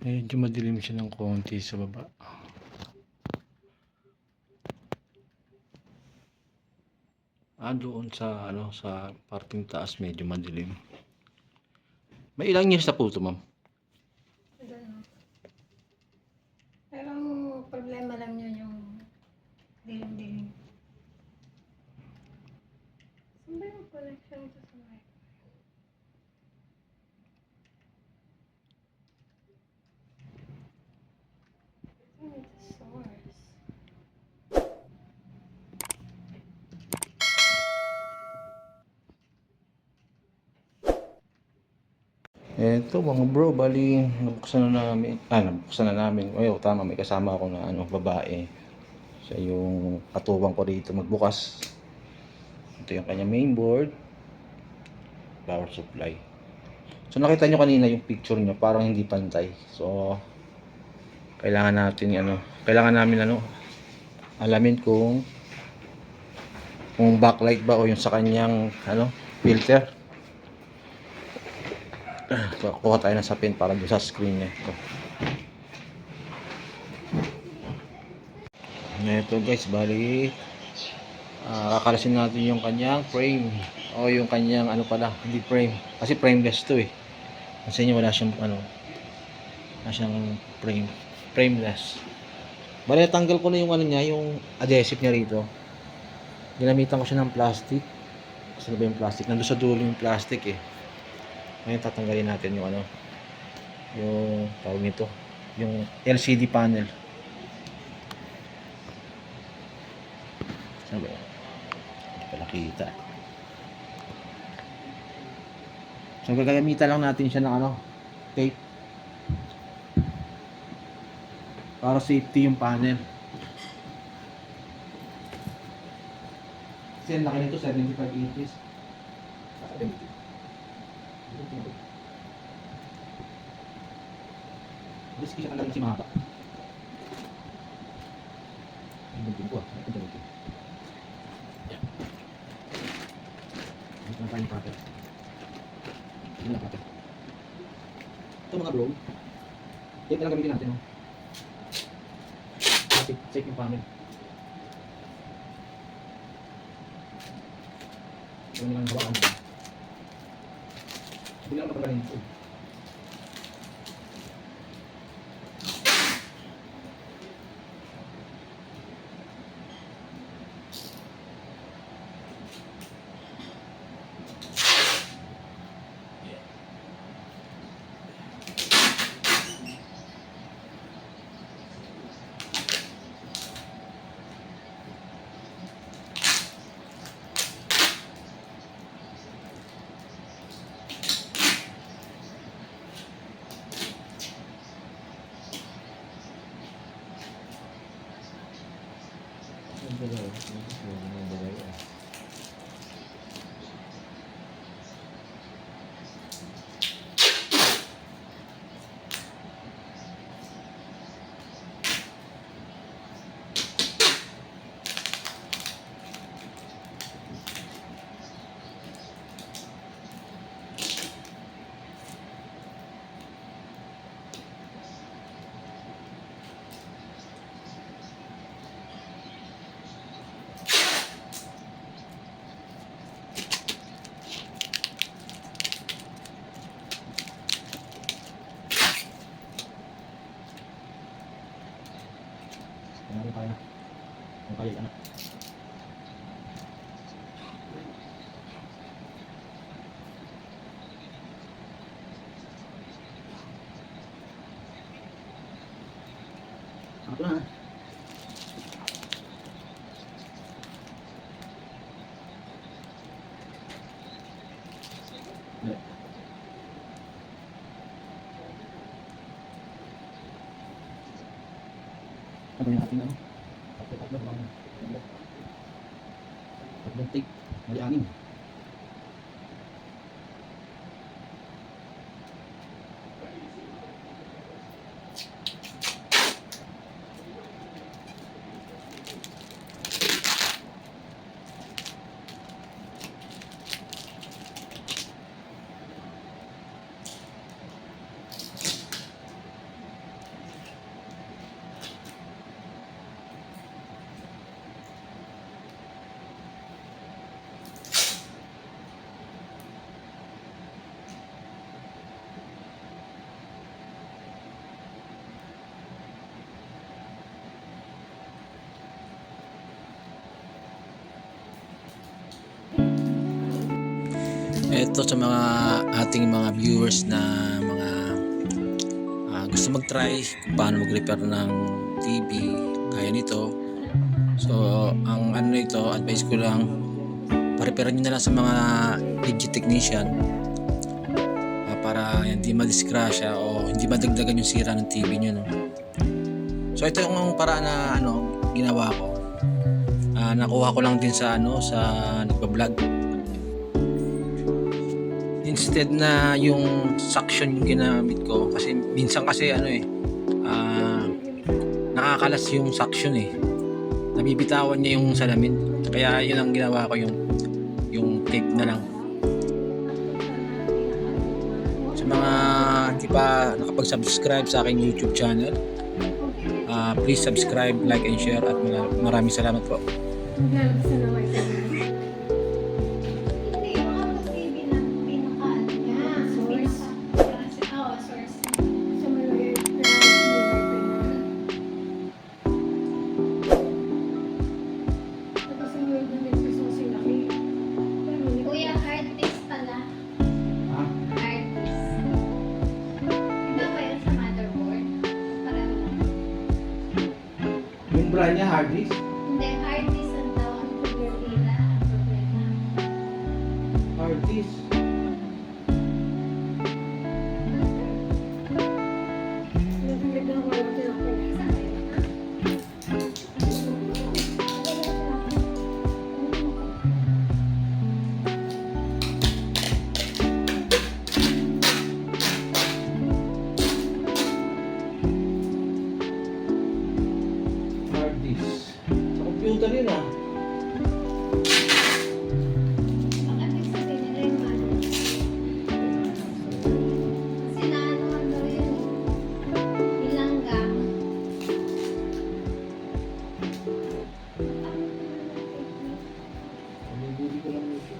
Medyo madilim siya ng konti sa baba. Doon sa sa parting taas medyo madilim. May ilang years na po ito, ma'am? Pero ang problema lang niya yung dilim-dilim. Saan ba yung connection ito sa mic? Saan ito source? Eto mga bro, bali nabuksan na namin. Tama, may kasama ako na babae. Siya yung katuwang ko dito magbukas. Ito yung kanya mainboard, power supply. So nakita nyo kanina yung picture niya, parang hindi pantay. So kailangan namin alamin kung backlight ba o yung sa kanyang filter. So, kuha tayo ng sapin para doon sa screen niya. Ito guys, bali kakalasin natin yung kanyang frame o yung kanyang hindi frame kasi frameless to kasi wala siyang frameless. Bali tanggal ko na yung yung adhesive niya rito. Ginamitan ko siya ng plastic. Kasi ba yung plastic? Nandun sa dulo yung plastic Ngayon tatanggalin natin yung yung tawag nito, yung LCD panel. Sabi, hindi pala kita. So gagamitan lang natin siya ng tape para safety yung panel. Kasi ang laki nito, 75 inches. Risky siya talaga si Mata. Ang bunting ko Ito bunting. Ito na tayong packet. Ito na packet. Ito mga bro. Tape na lang gamitin natin. Safe yung panel. Ito nilang hawakan nila. Hindi lang kapagaling ito. Ano tayo? Ang kaya anak. Ito na. Ano yung ating tatlong tape, mali anim. Ito sa mga ating mga viewers na mga gusto mag-try kung paano mag-repair ng TV kaya nito. So ang ano ito, advice ko lang, pa-repair nyo na lang sa mga legit technician para hindi madisgrasya o hindi madagdagan yung sira ng TV nyo, no? So ito yung paraan na ginawa ko. Nakuha ko lang din sa sa nagba-vlog. Instead na yung suction yung ginamit ko kasi minsan kasi nakakalas yung suction nabibitawan niya yung salamin, kaya yun ang ginawa ko, yung tape na lang. Sa mga hindi pa nakapag-subscribe sa aking YouTube channel, please subscribe, like and share, at maraming salamat po. Naglalabas na naman ito. Hindi, yung ako TV na pinaka-ano niya. Source. Oo, source. Sa malagay na tapos ang mga damit ko sa silaki. Kuya, hard disk pala. Ha? Hard disk. Hindi ba yan sa motherboard? Pareho lang. Yung brand niya, hard disk? Hindi, hard disk ang tawag ng problema. Ang problema. Hard disk. Nabigyan ko lang ito ng Isa kayo. Hard disk. Sa computer yun Baka ibig sabihin nila yung motherboard. Kasi naanohan daw yun eh. Nilanggam. Bibili ko lang ito.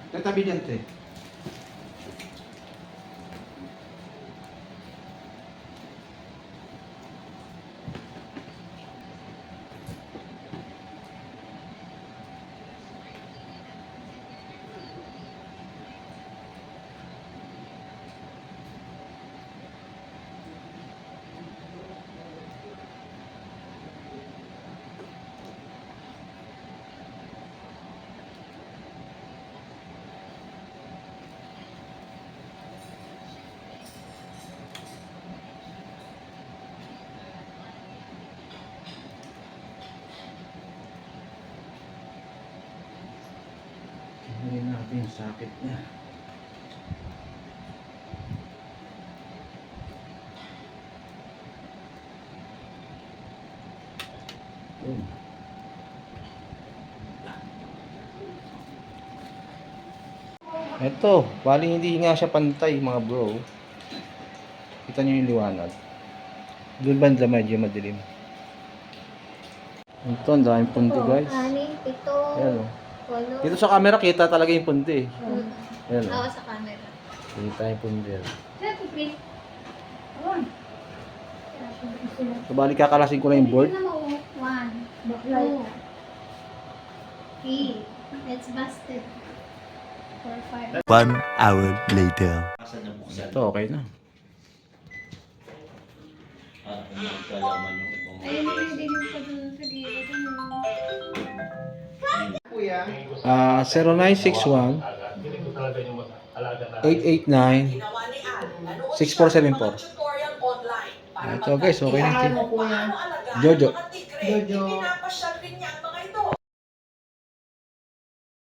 Tatabi dyan, te. Tingnan natin yung socket niya. Yun. Ito, bali hindi nga siya pantay mga bro. Kita nyo yung liwanag. Doon banda medyo madilim. Ito, ang daming pundi guys. 6, 7, Ayan o. 8, Dito sa camera kita talaga yung pundi. Ayan o. Oo, sa camera. Kita yung pundi. Kaya pipit. Ayun. So, bali kakalasin ko na yung board. Hindi na mo. 1, Backlight. 2, 3. It's busted. 4, 5. 1 hour later. Ito, okay na. Ayun na yung dinig ko dun sa gilid. Ah, 0961 889 6474. Ito guys, okay na. Ano kuya? Jojo. Jojo.